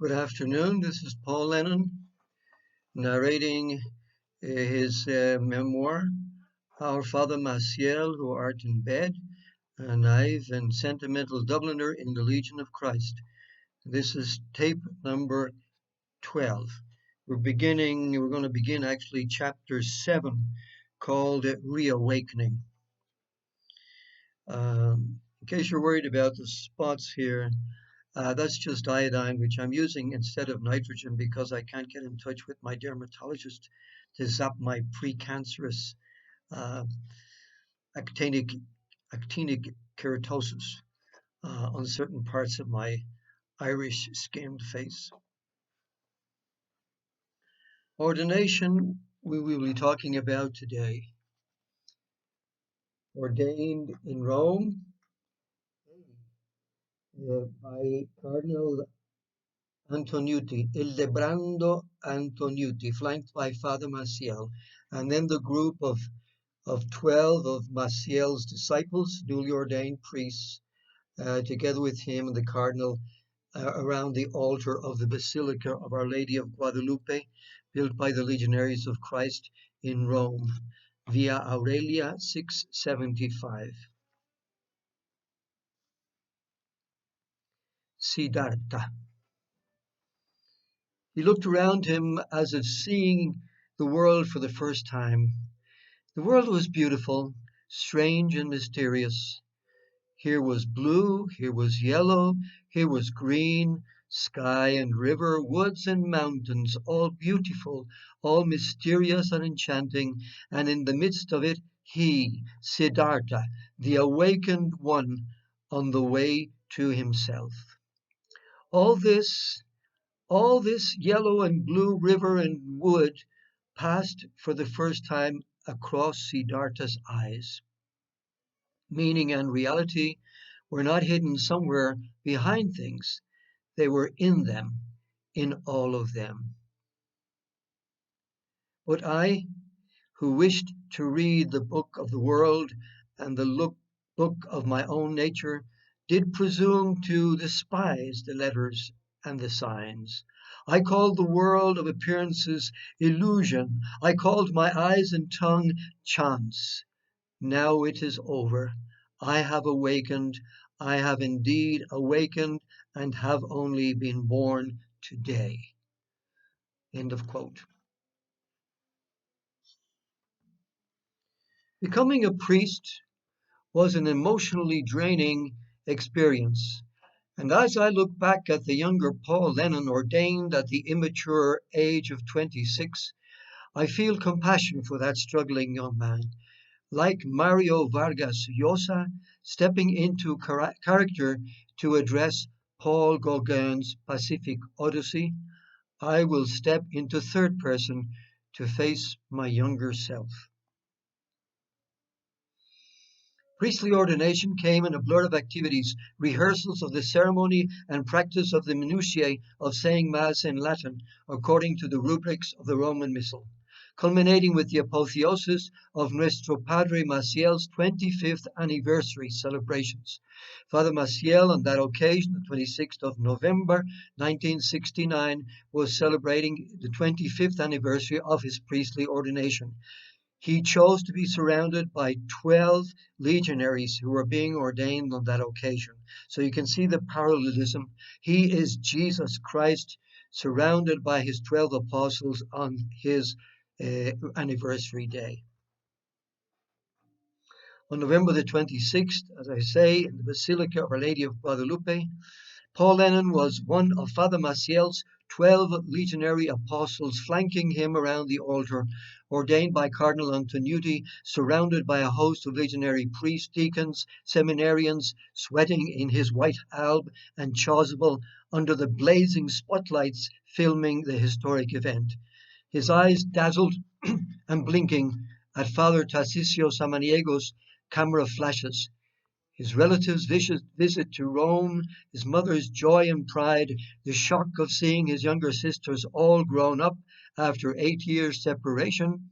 Good afternoon. This is Paul Lennon narrating his memoir, Our Father Maciel, who art in bed, a naive and sentimental Dubliner in the Legion of Christ. This is tape number 12. We're going to begin actually chapter 7, called Reawakening. In case you're worried about the spots here, that's just iodine, which I'm using instead of nitrogen because I can't get in touch with my dermatologist to zap my precancerous uh, actinic keratosis on certain parts of my Irish skinned face. Ordination, we will be talking about today. Ordained in Rome by Cardinal Antoniuti, Ildebrando Antoniuti, flanked by Father Maciel, and then the group of 12 of Maciel's disciples, newly ordained priests, together with him and the cardinal, around the altar of the Basilica of Our Lady of Guadalupe, built by the Legionaries of Christ in Rome, Via Aurelia 675. Siddhartha. He looked around him as if seeing the world for the first time. The world was beautiful, strange and mysterious. Here was blue, here was yellow, here was green, sky and river, woods and mountains, all beautiful, all mysterious and enchanting, and in the midst of it, he, Siddhartha, the awakened one, on the way to himself. All this yellow and blue river and wood passed for the first time across Siddhartha's eyes. Meaning and reality were not hidden somewhere behind things. They were in them, in all of them. But I, who wished to read the book of the world and the book of my own nature, did presume to despise the letters and the signs. I called the world of appearances illusion. I called my eyes and tongue chance. Now it is over. I have awakened. I have indeed awakened and have only been born today. End of quote. Becoming a priest was an emotionally draining experience. And as I look back at the younger Paul Lennon ordained at the immature age of 26, I feel compassion for that struggling young man. Like Mario Vargas Llosa, stepping into character to address Paul Gauguin's Pacific Odyssey, I will step into third person to face my younger self. Priestly ordination came in a blur of activities, rehearsals of the ceremony and practice of the minutiae of saying Mass in Latin, according to the rubrics of the Roman Missal, culminating with the apotheosis of Nuestro Padre Maciel's 25th anniversary celebrations. Father Maciel, on that occasion, the 26th of November 1969, was celebrating the 25th anniversary of his priestly ordination. He chose to be surrounded by 12 legionaries who were being ordained on that occasion. So you can see the parallelism. He is Jesus Christ surrounded by his 12 apostles on his anniversary day. On November the 26th, as I say, in the Basilica of Our Lady of Guadalupe, Paul Lennon was one of Father Maciel's 12 legionary apostles flanking him around the altar, ordained by Cardinal Antoniuti, surrounded by a host of legionary priests, deacons, seminarians, sweating in his white alb and chasuble under the blazing spotlights filming the historic event. His eyes dazzled and blinking at Father Tarcisio Samaniego's camera flashes. His relatives' visit to Rome, his mother's joy and pride, the shock of seeing his younger sisters all grown up after 8 years' separation,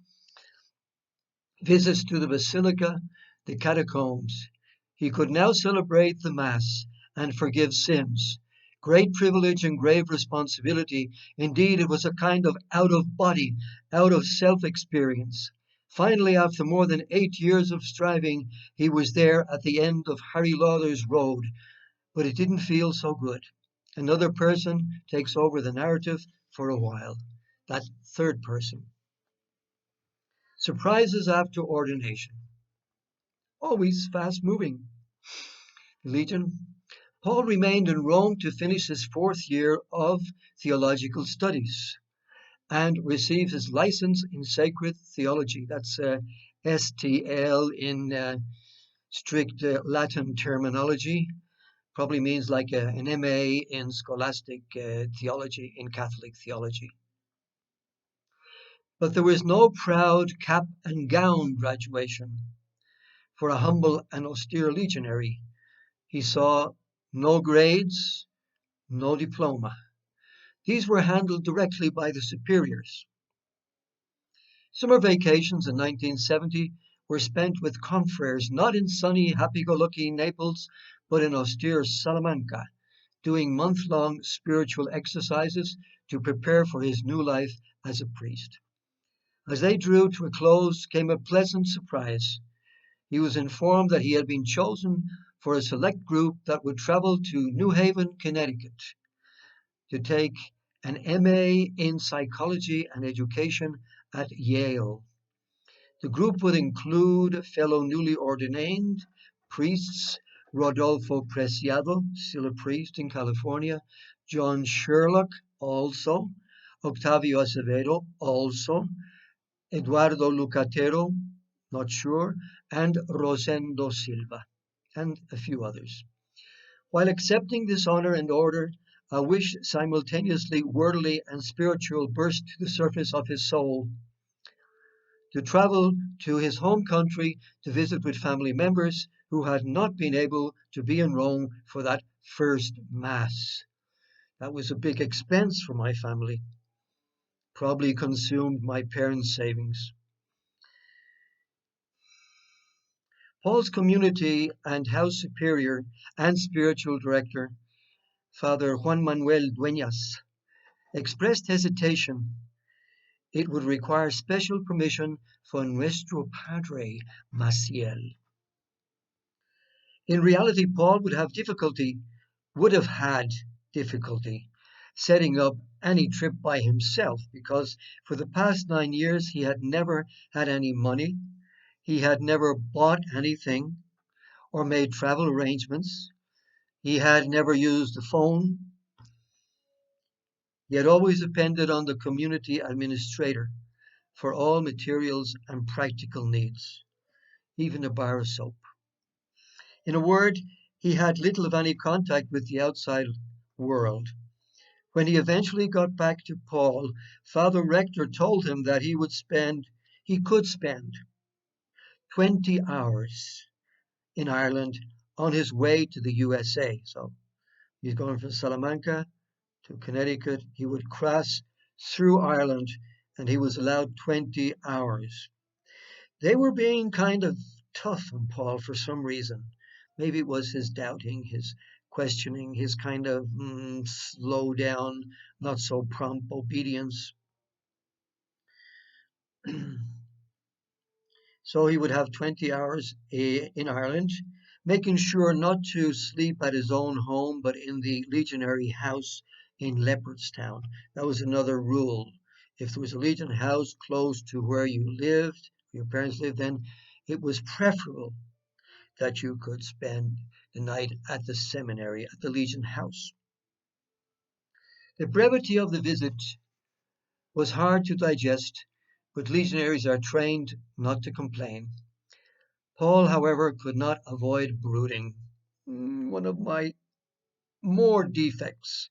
visits to the Basilica, the catacombs. He could now celebrate the Mass and forgive sins, Great privilege and grave responsibility. Indeed, it was a kind of out of body, out of self experience. Finally, after more than 8 years of striving, he was there at the end of Harry Lauder's road, but it didn't feel so good. Another person takes over the narrative for a while. That third person. Surprises after ordination. Always fast moving. Legion. Paul remained in Rome to finish his fourth year of theological studies and received his license in sacred theology. That's STL in strict Latin terminology. Probably means like an MA in scholastic theology, in Catholic theology. But there was no proud cap and gown graduation for a humble and austere legionary. He saw no grades, no diploma. These were handled directly by the superiors. Summer vacations in 1970 were spent with confreres not in sunny, happy-go-lucky Naples, but in austere Salamanca, doing month-long spiritual exercises to prepare for his new life as a priest. As they drew to a close came a pleasant surprise. He was informed that he had been chosen for a select group that would travel to New Haven, Connecticut, to take an MA in psychology and education at Yale. The group would include fellow newly ordained priests Rodolfo Preciado, still a priest in California, John Sherlock, also, Octavio Acevedo, also, Eduardo Lucatero, not sure, and Rosendo Silva, and a few others. While accepting this honor and order, a wish simultaneously worldly and spiritual burst to the surface of his soul to travel to his home country to visit with family members who had not been able to be in Rome for that first Mass. That was a big expense for my family. Probably consumed my parents' savings. Paul's community and house superior and spiritual director, Father Juan Manuel Dueñas, expressed hesitation. It would require special permission for Nuestro Padre Maciel. In reality, Paul would have had difficulty setting up any trip by himself because for the past 9 years he had never had any money, he had never bought anything or made travel arrangements, he had never used a phone. He had always depended on the community administrator for all materials and practical needs, even a bar of soap. In a word, he had little of any contact with the outside world. When he eventually got back to Paul, Father Rector told him that he could spend 20 hours in Ireland on his way to the USA. So he's going from Salamanca to Connecticut. He would cross through Ireland and he was allowed 20 hours. They were being kind of tough on Paul for some reason. Maybe it was his doubting, his questioning, his kind of slow down, not so prompt obedience. So he would have 20 hours in Ireland, making sure not to sleep at his own home, but in the legionary house in Leopardstown. That was another rule. If there was a legion house close to where you lived, your parents lived, then it was preferable that you could spend the night at the seminary, at the Legion house. The brevity of the visit was hard to digest, but legionaries are trained not to complain. Paul, however, could not avoid brooding. One of my more defects,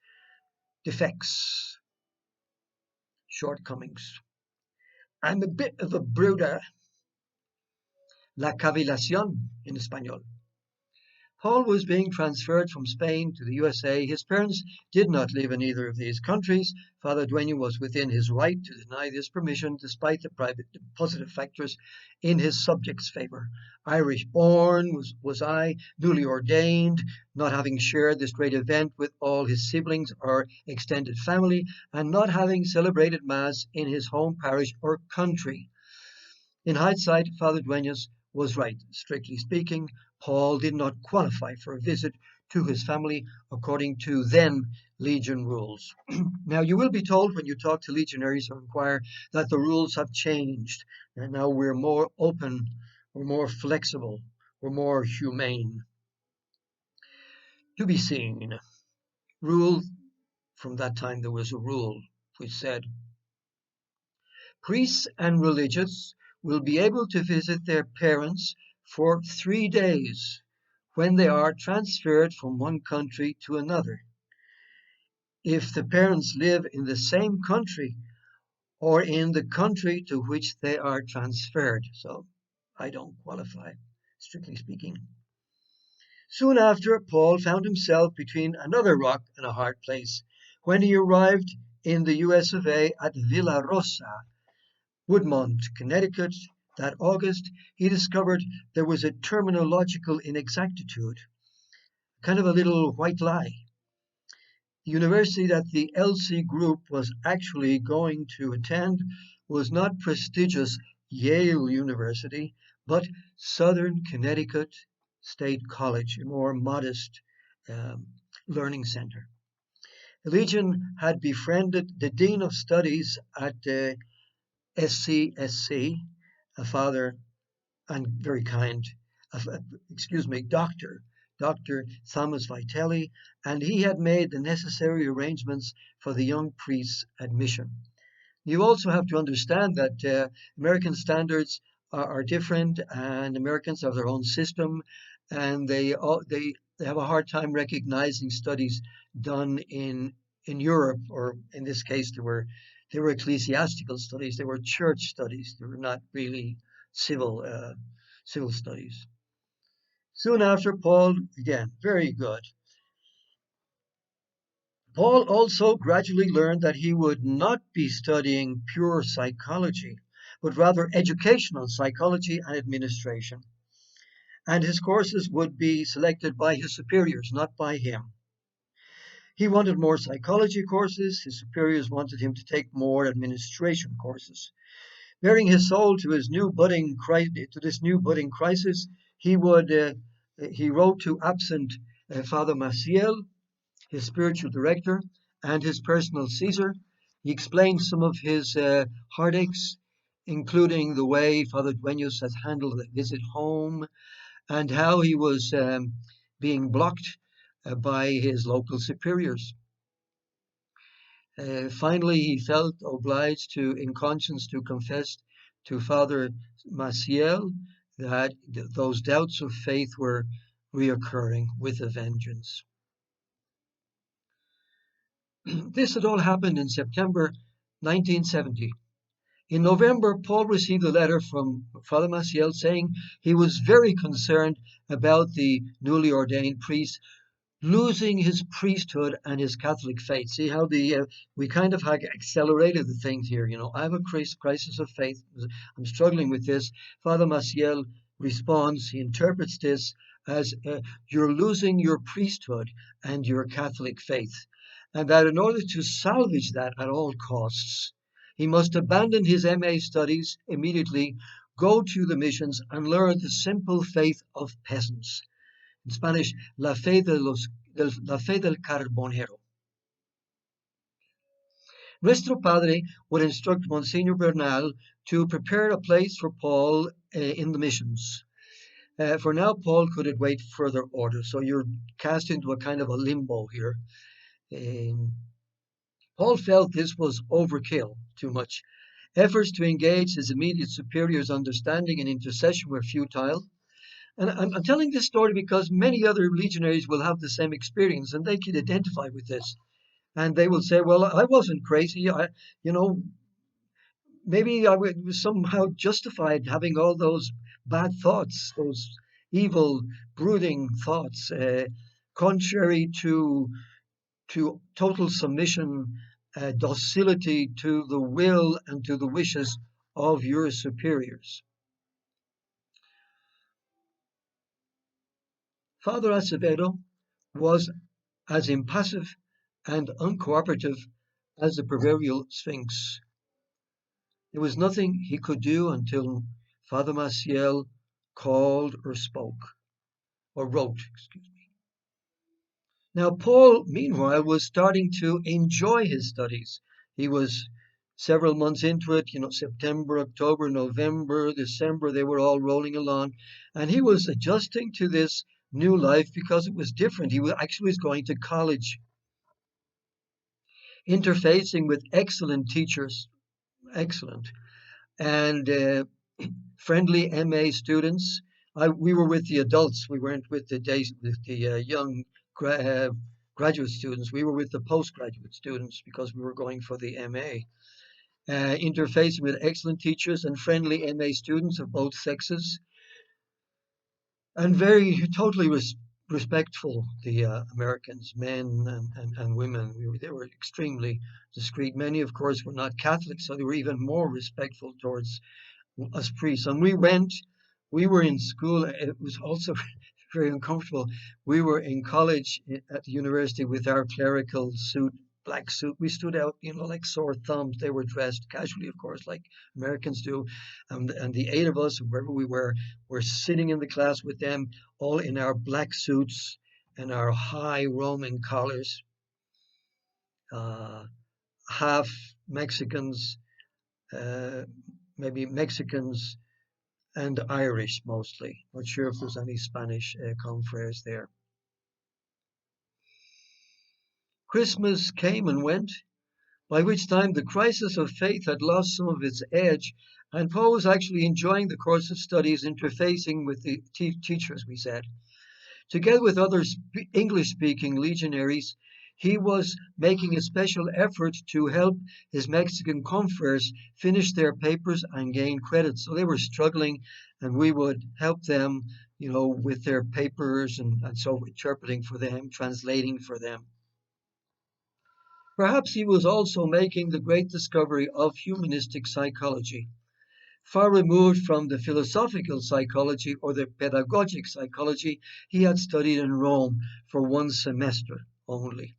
shortcomings. I'm a bit of a brooder. La cavilación in Espanol. Paul was being transferred from Spain to the USA. His parents did not live in either of these countries. Father Dueño was within his right to deny this permission despite the private positive factors in his subjects' favor. Irish born was I, newly ordained, not having shared this great event with all his siblings or extended family, and not having celebrated Mass in his home parish or country. In hindsight, Father Dueñas was right. Strictly speaking, Paul did not qualify for a visit to his family according to then Legion rules. Now, you will be told when you talk to legionaries or inquire that the rules have changed, and now we're more open, we're more flexible, we're more humane. To be seen. Rule, from that time there was a rule which said, priests and religious will be able to visit their parents for 3 days when they are transferred from one country to another. If the parents live in the same country or in the country to which they are transferred. So I don't qualify, strictly speaking. Soon after, Paul found himself between another rock and a hard place when he arrived in the US of A at Villa Rosa, Woodmont, Connecticut. That August, he discovered there was a terminological inexactitude, kind of a little white lie. The university that the LC group was actually going to attend was not prestigious Yale University, but Southern Connecticut State College, a more modest learning center. The Legion had befriended the Dean of Studies at SCSC, a father and very kind, Dr. Thomas Vitelli, and he had made the necessary arrangements for the young priest's admission. You also have to understand that American standards are different, and Americans have their own system, and they have a hard time recognizing studies done in Europe, or in this case, they were ecclesiastical studies, they were church studies, they were not really civil studies. Soon after, Paul, again, very good. Paul also gradually learned that he would not be studying pure psychology, but rather educational psychology and administration. And his courses would be selected by his superiors, not by him. He wanted more psychology courses. His superiors wanted him to take more administration courses. Bearing his soul to this new budding crisis, he wrote to absent Father Maciel, his spiritual director, and his personal Caesar. He explained some of his heartaches, including the way Father Dueñas has handled the visit home and how he was being blocked by his local superiors. Finally, he felt obliged in conscience, to confess to Father Maciel that those doubts of faith were reoccurring with a vengeance. This had all happened in September 1970. In November, Paul received a letter from Father Maciel saying he was very concerned about the newly ordained priest losing his priesthood and his Catholic faith. See how we kind of accelerated the things here. I have a crisis of faith. I'm struggling with this. Father Maciel responds. He interprets this as you're losing your priesthood and your Catholic faith, and that in order to salvage that at all costs, he must abandon his MA studies immediately, go to the missions, and learn the simple faith of peasants. In Spanish, la fe del carbonero. Nuestro Padre would instruct Monsignor Bernal to prepare a place for Paul in the missions. For now, Paul could await further orders, so you're cast into a kind of a limbo here. Paul felt this was overkill, too much. Efforts to engage his immediate superior's understanding and intercession were futile. And I'm telling this story because many other legionaries will have the same experience, and they can identify with this. And they will say, well, I wasn't crazy. Maybe I was somehow justified having all those bad thoughts, those evil, brooding thoughts, contrary to total submission, docility to the will and to the wishes of your superiors. Father Acevedo was as impassive and uncooperative as the proverbial sphinx. There was nothing he could do until Father Maciel called or spoke, or wrote, excuse me. Now, Paul, meanwhile, was starting to enjoy his studies. He was several months into it, September, October, November, December, they were all rolling along. And he was adjusting to this new life because it was different. He actually was going to college, interfacing with excellent teachers, excellent, and friendly MA students. We were with the adults. We weren't with the young graduate students. We were with the postgraduate students because we were going for the MA. Interfacing with excellent teachers and friendly MA students of both sexes, and very totally respectful, the Americans, men and women. They were extremely discreet. Many, of course, were not Catholics, so they were even more respectful towards us priests. And we were in school. It was also very uncomfortable. We were in college at the university with our clerical suit, black suit. We stood out, like sore thumbs. They were dressed casually, of course, like Americans do. And the eight of us, wherever we were sitting in the class with them, all in our black suits and our high Roman collars, half Mexicans, maybe Mexicans and Irish mostly. Not sure if there's any Spanish confreres there. Christmas came and went, by which time the crisis of faith had lost some of its edge, and Paul was actually enjoying the course of studies, interfacing with the teachers, we said. Together with other English-speaking legionaries, he was making a special effort to help his Mexican confreres finish their papers and gain credit. So they were struggling, and we would help them, with their papers and so interpreting for them, translating for them. Perhaps he was also making the great discovery of humanistic psychology, far removed from the philosophical psychology or the pedagogic psychology he had studied in Rome for one semester only.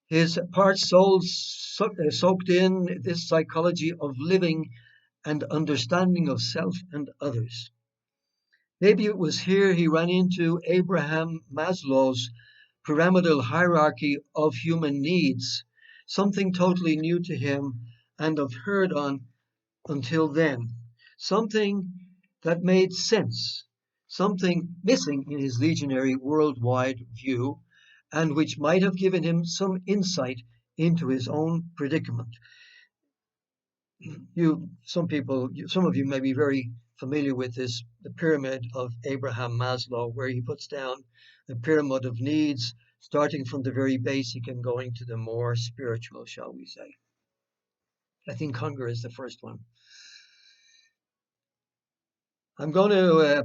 His part soul soaked in this psychology of living and understanding of self and others. Maybe it was here he ran into Abraham Maslow's pyramidal hierarchy of human needs, something totally new to him and unheard on until then, something that made sense, something missing in his legionary worldwide view, and which might have given him some insight into his own predicament. Some of you may be very familiar with this, the pyramid of Abraham Maslow, where he puts down a pyramid of needs, starting from the very basic and going to the more spiritual, shall we say. I think hunger is the first one. I'm going to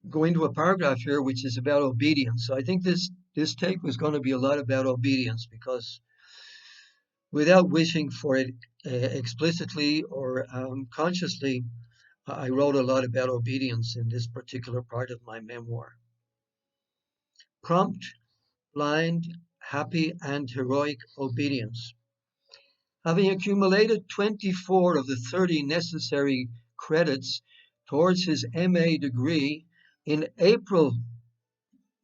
go into a paragraph here which is about obedience. So I think this tape was going to be a lot about obedience, because without wishing for it explicitly or consciously, I wrote a lot about obedience in this particular part of my memoir. Prompt, blind, happy, and heroic obedience. Having accumulated 24 of the 30 necessary credits towards his MA degree in April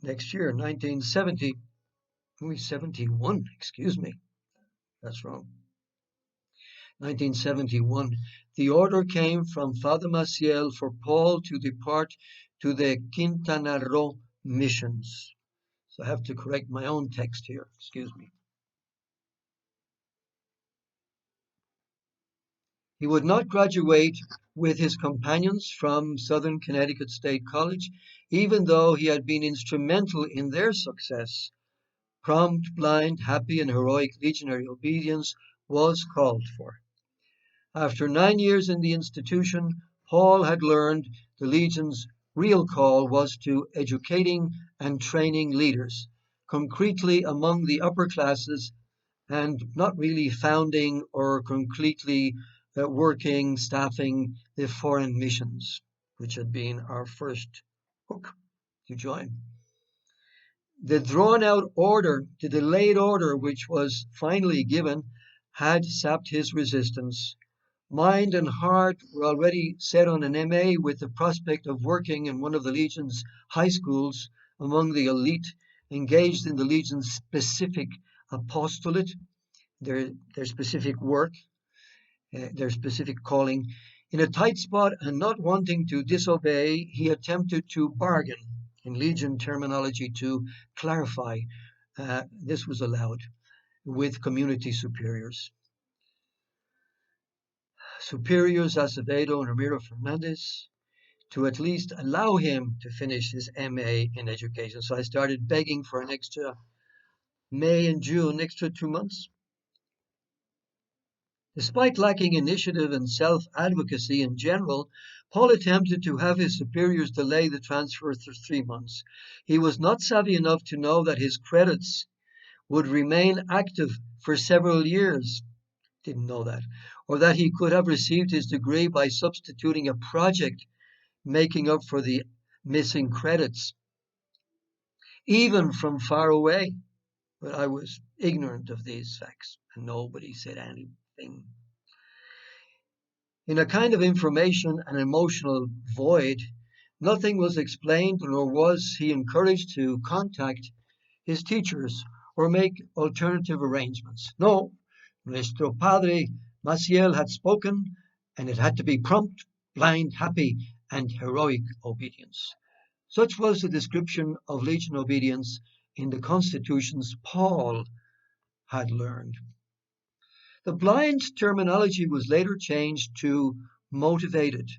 next year, 1971, excuse me, that's wrong. 1971, the order came from Father Maciel for Paul to depart to the Quintana Roo missions. So I have to correct my own text here, excuse me. He would not graduate with his companions from Southern Connecticut State College, even though he had been instrumental in their success. Prompt, blind, happy, and heroic legionary obedience was called for. After 9 years in the institution, Paul had learned the legion's real call was to educating and training leaders, concretely among the upper classes, and not really founding or concretely working, staffing the foreign missions, which had been our first hook to join. The drawn out order, the delayed order, which was finally given, had sapped his resistance. Mind and heart were already set on an MA with the prospect of working in one of the Legion's high schools among the elite engaged in the Legion's specific apostolate, their specific work, their specific calling. In a tight spot and not wanting to disobey, he attempted to bargain, in Legion terminology, to clarify. This was allowed with community superiors. Superiors Acevedo and Ramiro Fernandez, to at least allow him to finish his MA in education. So I started begging for an extra May and June, extra 2 months. Despite lacking initiative and self-advocacy in general, Paul attempted to have his superiors delay the transfer for 3 months. He was not savvy enough to know that his credits would remain active for several years. Didn't know that. Or that he could have received his degree by substituting a project making up for the missing credits, even from far away. But I was ignorant of these facts, and nobody said anything. In a kind of information and emotional void, nothing was explained, nor was he encouraged to contact his teachers or make alternative arrangements. No, Nuestro Padre Maciel had spoken, and it had to be prompt, blind, happy, and heroic obedience. Such was the description of Legion obedience in the constitutions Paul had learned. The blind terminology was later changed to motivated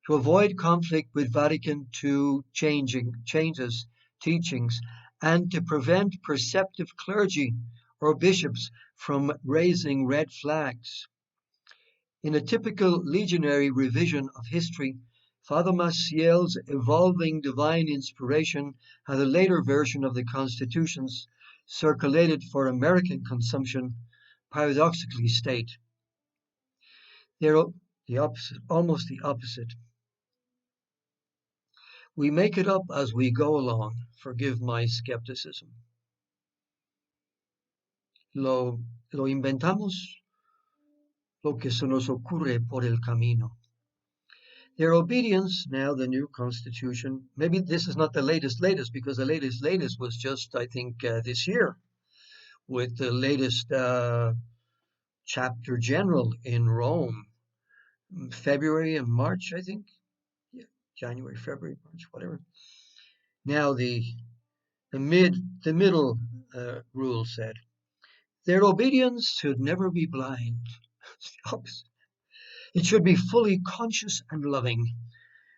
to avoid conflict with Vatican II changes, teachings, and to prevent perceptive clergy or bishops from raising red flags. In a typical legionary revision of history, Father Maciel's evolving divine inspiration had a later version of the constitutions circulated for American consumption paradoxically state. They're the opposite, almost the opposite. We make it up as we go along. Forgive my skepticism. Lo inventamos lo que se nos ocurre por el camino. Their obedience, now the new constitution, maybe this is not the latest, because the latest was just, I think, this year, with the latest chapter general in Rome, February and March, I think. Yeah, January, February, March, whatever. Now the middle rule said, their obedience should never be blind. It's the opposite. It should be fully conscious and loving,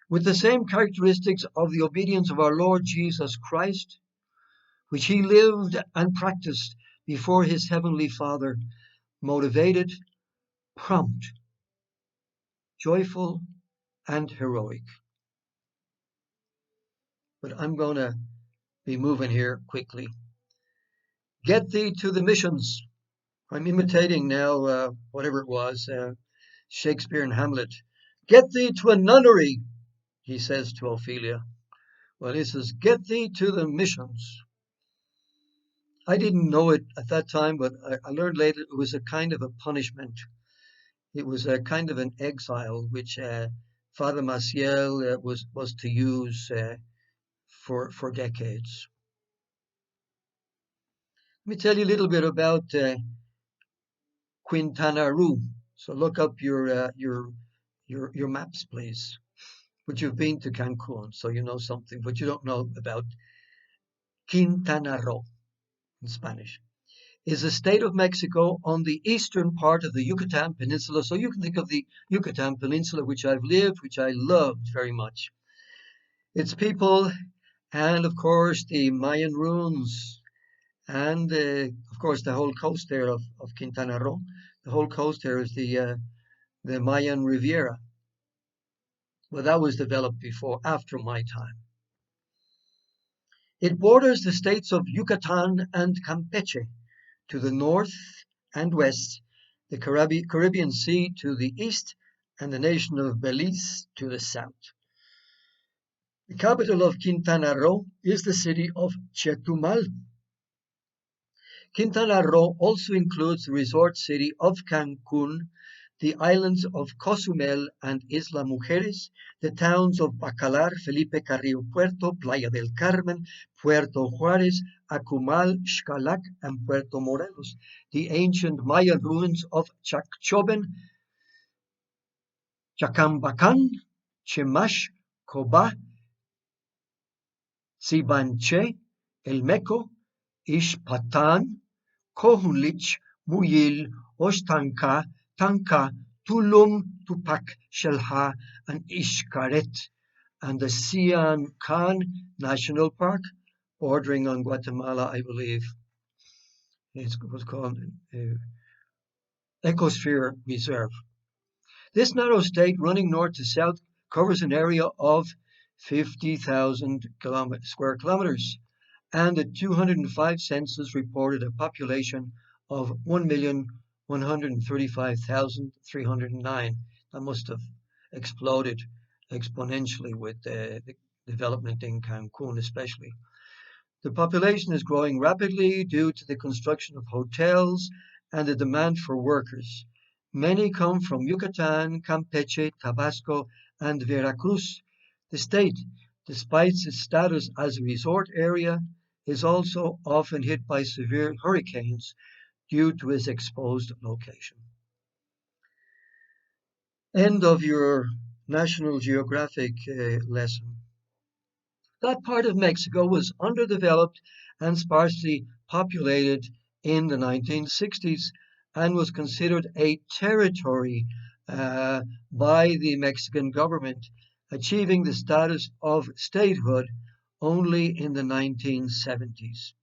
with the same characteristics of the obedience of our Lord Jesus Christ, which he lived and practiced before his heavenly Father, motivated, prompt, joyful, and heroic. But I'm going to be moving here quickly. Get thee to the missions. I'm imitating now whatever it was, Shakespeare and Hamlet. Get thee to a nunnery, he says to Ophelia. Well, he says, get thee to the missions. I didn't know it at that time, but I learned later it was a kind of a punishment. It was a kind of an exile, which Father Maciel was to use for decades. Let me tell you a little bit about Quintana Roo. So look up your maps, please. But you've been to Cancun, so you know something, but you don't know about Quintana Roo in Spanish. Is a state of Mexico on the eastern part of the Yucatan Peninsula. So you can think of the Yucatan Peninsula, which I've lived, which I loved very much. Its people, and of course the Mayan ruins, and of course the whole coast there of Quintana Roo. The whole coast there is the Mayan Riviera. Well, that was developed after my time. It borders the states of Yucatan and Campeche to the north and west, the Caribbean Sea to the east, and the nation of Belize to the south. The capital of Quintana Roo is the city of Chetumal. Quintana Roo also includes the resort city of Cancun, the islands of Cozumel and Isla Mujeres, the towns of Bacalar, Felipe Carrillo Puerto, Playa del Carmen, Puerto Juárez, Acumal, Xcalac, and Puerto Morelos, the ancient Mayan ruins of Chacchoben, Chacambacan, Chemash, Cobá, Sibanche, El Meco, Ixpatán, Kohunlich, Muyil, Oshtanka, Tanka, Tulum, Tupac, Shelha, and Xcaret, and the Sian Khan National Park, bordering on Guatemala, I believe. It was called Ecosphere Reserve. This narrow state, running north to south, covers an area of 50,000 square kilometers, and the 205 census reported a population of 1,135,309. That must have exploded exponentially with the development in Cancun, especially. The population is growing rapidly due to the construction of hotels and the demand for workers. Many come from Yucatan, Campeche, Tabasco, and Veracruz. The state, despite its status as a resort area, is also often hit by severe hurricanes due to its exposed location. End of your National Geographic lesson. That part of Mexico was underdeveloped and sparsely populated in the 1960s and was considered a territory by the Mexican government, achieving the status of statehood only in the 1970s.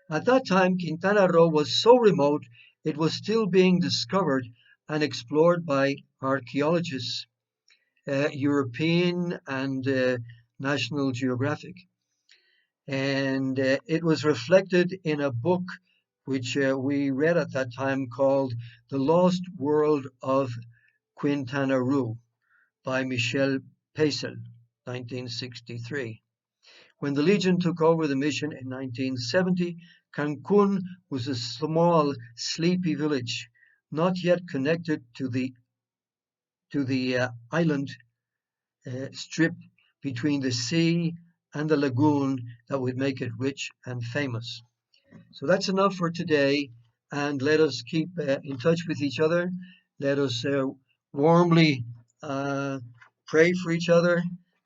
At that time, Quintana Roo was so remote it was still being discovered and explored by archaeologists, European and National Geographic. And it was reflected in a book which we read at that time called The Lost World of Quintana Roo by Maciel, 1963. When the Legion took over the mission in 1970, Cancun was a small, sleepy village, not yet connected to the island strip between the sea and the lagoon that would make it rich and famous. So that's enough for today, and let us keep in touch with each other. Let us warmly pray for each other.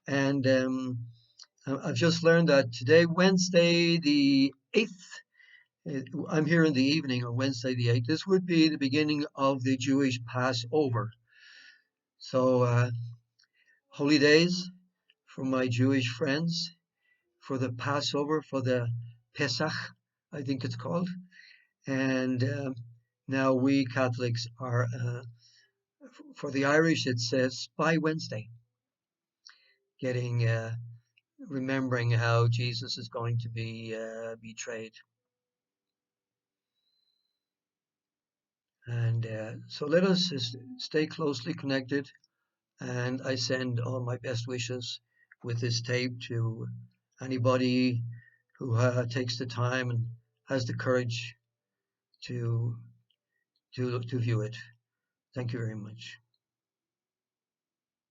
And I've just learned that today, Wednesday the 8th, I'm here in the evening on Wednesday the 8th. This would be the beginning of the Jewish Passover. So holy days for my Jewish friends, for the Passover, for the Pesach, I think it's called. And now we Catholics are, for the Irish, it says Spy Wednesday, remembering how Jesus is going to be betrayed. And so let us stay closely connected. And I send all my best wishes with this tape to anybody who takes the time and has the courage to view it. Thank you very much.